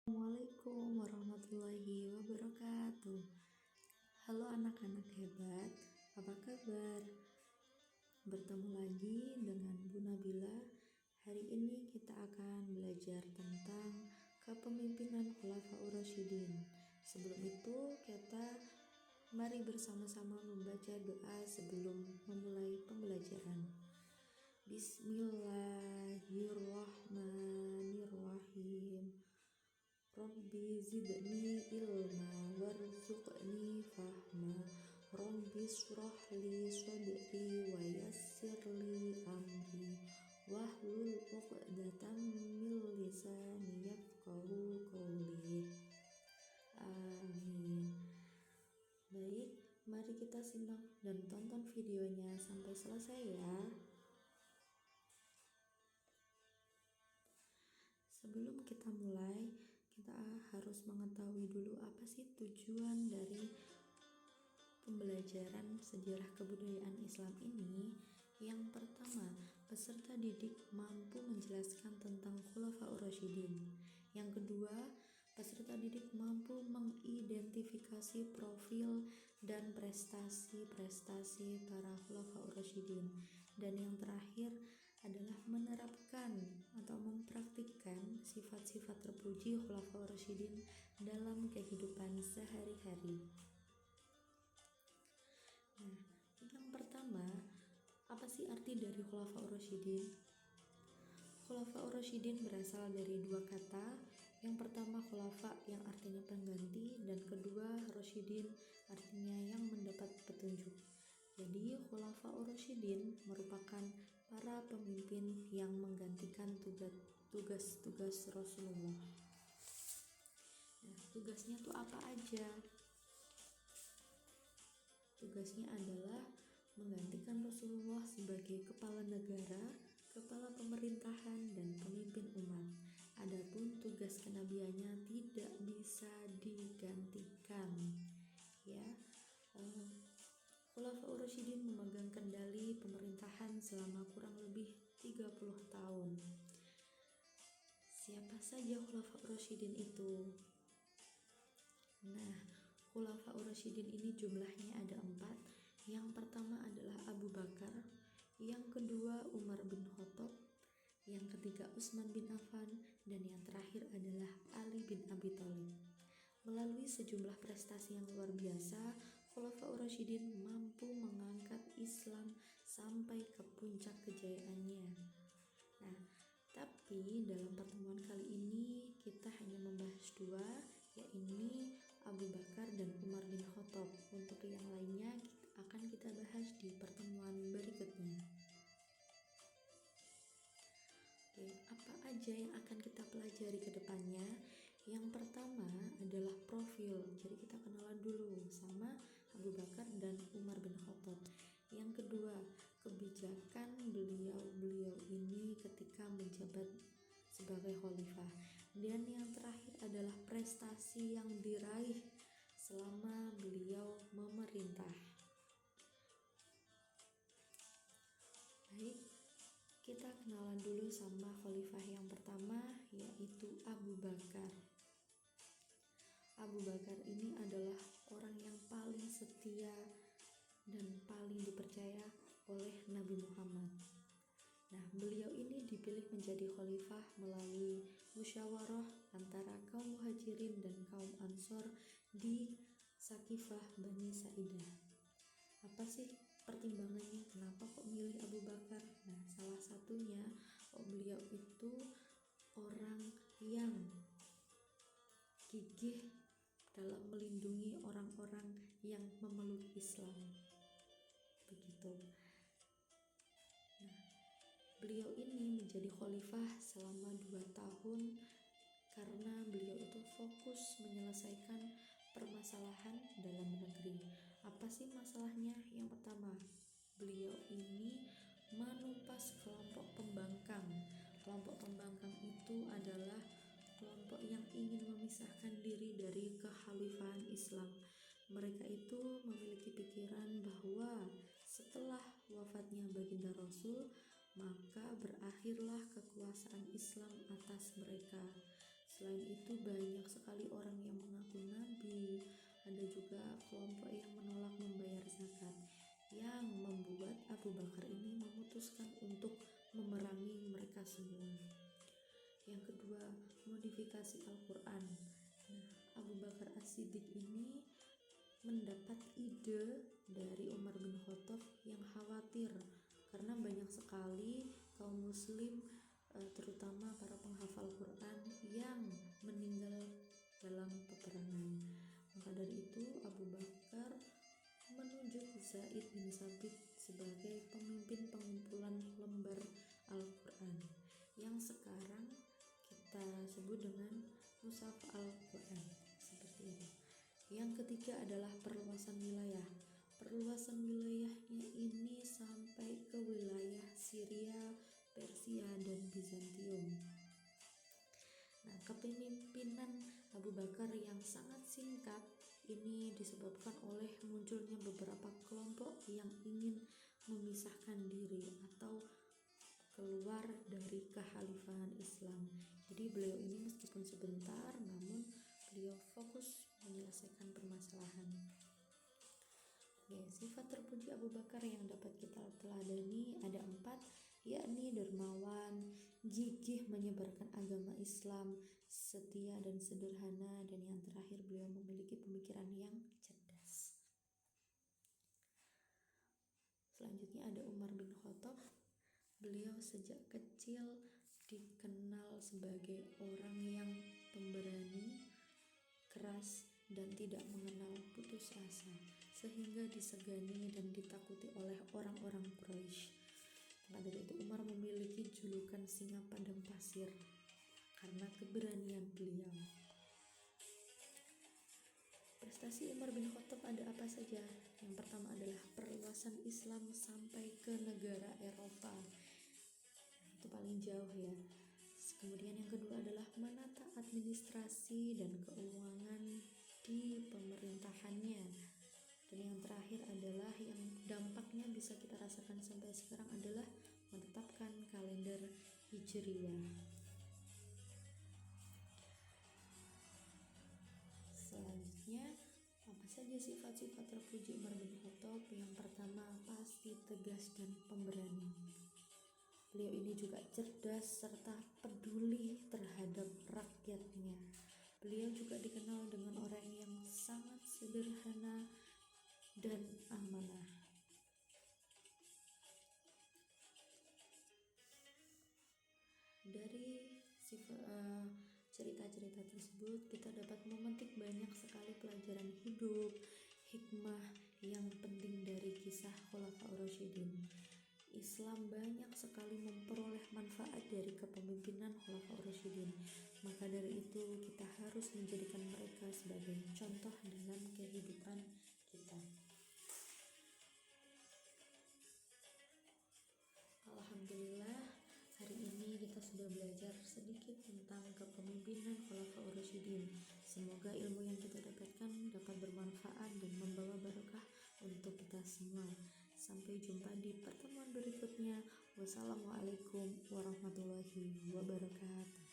Assalamualaikum warahmatullahi wabarakatuh. Halo anak-anak hebat, apa kabar? Bertemu lagi dengan Bu Nabila. Hari ini kita akan belajar tentang kepemimpinan Khulafaur Rasyidin. Sebelum itu mari bersama-sama membaca doa sebelum memulai pembelajaran. Bismillahirrahmanirrahim. Rabbi zidni ilma warzuqni fahma. Rabbi shrah li sadri wa yassir li amri wahlul 'uqdatam min lisani yafqahu qawli. Amin. Baik, mari kita simak dan tonton videonya sampai selesai ya. Sebelum kita mulai, kita harus mengetahui dulu apa sih tujuan dari pembelajaran sejarah kebudayaan Islam ini. Yang pertama, peserta didik mampu menjelaskan tentang Khulafaur Rasyidin. Yang kedua, peserta didik mampu mengidentifikasi profil dan prestasi-prestasi para Khulafaur Rasyidin. Dan yang terakhir adalah menerapkan atau mempraktikkan sifat-sifat terpuji Khulafaur Rasyidin dalam kehidupan sehari-hari. Nah, yang pertama, apa sih arti dari Khulafaur Rasyidin? Khulafaur Rasyidin berasal dari dua kata. Yang pertama khulafa yang artinya pengganti, dan kedua Rasyidin artinya yang mendapat petunjuk. Jadi Khulafaur Rasyidin merupakan para pemimpin yang menggantikan tugas-tugas Rasulullah. Nah, tugasnya tuh apa aja? Tugasnya adalah menggantikan Rasulullah sebagai kepala negara, kepala pemerintahan, dan pemimpin umat. Adapun tugas kenabiannya tidak bisa digantikan. Ya, Khulafaur Rasyidin memegang kendali pemerintahan selama kurang lebih 30 tahun. Siapa saja Khulafaur Rasyidin itu? Nah, Khulafaur Rasyidin ini jumlahnya ada 4. Yang pertama adalah Abu Bakar, yang kedua Umar bin Khattab, yang ketiga Utsman bin Affan, dan yang terakhir adalah Ali bin Abi Thalib. Melalui sejumlah prestasi yang luar biasa, Khulafaur Rasyidin mampu mengangkat Islam sampai ke puncak kejayaannya. Nah, tapi dalam pertemuan kali ini kita hanya membahas 2, yaitu Abu Bakar dan Umar bin Khattab. Untuk yang lainnya akan kita bahas di pertemuan berikutnya. Oke, apa aja yang akan kita pelajari ke depannya? Yang pertama adalah profil. Jadi kita kenalan dulu sama Abu Bakar dan Umar bin Khattab. Yang kedua, kebijakan beliau ini ketika menjabat sebagai khalifah. Dan yang terakhir adalah prestasi yang diraih selama beliau memerintah. Baik, kita kenalan dulu sama khalifah yang pertama, yaitu Abu Bakar. Abu Bakar ini adalah orang yang paling setia dan paling dipercaya oleh Nabi Muhammad. Nah, beliau ini dipilih menjadi khalifah melalui musyawarah antara kaum Muhajirin dan kaum Ansor di Saqifah Bani Sa'idah. Apa sih pertimbangannya? Kenapa kok milih Abu Bakar? Nah, salah satunya beliau itu orang yang gigih dalam melindungi orang-orang yang memeluk Islam. Begitu. Nah, beliau ini menjadi khalifah selama 2 tahun karena beliau itu fokus menyelesaikan permasalahan dalam negeri. Apa sih masalahnya? Yang pertama, beliau ini menumpas kelompok pembangkang. Kelompok pembangkang itu adalah kelompok yang ingin memisahkan diri dari kekhalifahan Islam. Mereka itu memiliki pikiran bahwa setelah wafatnya baginda Rasul, maka berakhirlah kekuasaan Islam atas mereka. Selain itu banyak sekali orang yang mengaku nabi, ada juga kelompok yang menolak membayar zakat, yang membuat Abu Bakar ini memutuskan untuk memerangi mereka semua. Yang kedua, modifikasi Al-Quran. Nah, Abu Bakar As-Siddiq ini mendapat ide dari Umar bin Khattab yang khawatir karena banyak sekali kaum muslim, terutama para penghafal Quran yang meninggal dalam peperangan. Maka dari itu Abu Bakar menunjuk Zaid bin Sabit sebagai pemimpin pengumpulan lembar Al-Quran yang sekarang kita sebut dengan Mushaf Al-Quran, seperti itu. Yang ketiga adalah perluasan wilayah. Perluasan wilayahnya ini sampai ke wilayah Syria, Persia, dan Bizantium. Nah, kepemimpinan Abu Bakar yang sangat singkat ini disebabkan oleh munculnya beberapa kelompok yang ingin memisahkan diri atau keluar dari kekhalifahan Islam. Jadi beliau ini meskipun sebentar, namun beliau fokus menyelesaikan permasalahan. Sifat terpuji Abu Bakar yang dapat kita teladani ada 4, yakni dermawan, gigih menyebarkan agama Islam, setia dan sederhana, dan yang terakhir beliau memiliki pemikiran yang cerdas. Selanjutnya ada Umar bin Khattab. Beliau sejak kecil dikenal sebagai orang yang pemberani, keras, dan tidak mengenal putus asa, sehingga disegani dan ditakuti oleh orang-orang Quraisy. Maka dari itu Umar memiliki julukan singa padang pasir karena keberanian beliau. Prestasi Umar bin Khattab ada apa saja? Yang pertama adalah perluasan Islam sampai ke negara Eropa. Itu paling jauh ya. Kemudian yang kedua adalah menata administrasi dan keuangan di pemerintahannya. Dan yang terakhir adalah yang dampaknya bisa kita rasakan sampai sekarang adalah menetapkan kalender Hijriyah. Selanjutnya, apa saja sifat-sifat terpuji Umar bin Khattab? Yang pertama, pasti tegas dan pemberani. Beliau ini juga cerdas serta peduli terhadap rakyatnya. Beliau juga dikenal dengan orang yang sangat sederhana dan amanah. Dari cerita-cerita tersebut kita dapat memetik banyak sekali pelajaran hidup, hikmah yang penting dari kisah Khulafaur Rasyidin. Islam banyak sekali memperoleh manfaat dari kepemimpinan Khulafaur Rasyidin. Maka dari itu kita harus menjadikan mereka sebagai contoh dalam kehidupan kita. Alhamdulillah, hari ini kita sudah belajar sedikit tentang kepemimpinan Khulafaur Rasyidin. Semoga ilmu yang kita dapatkan dapat bermanfaat dan membawa barokah untuk kita semua. Sampai jumpa di pertemuan berikutnya. Wassalamualaikum warahmatullahi wabarakatuh.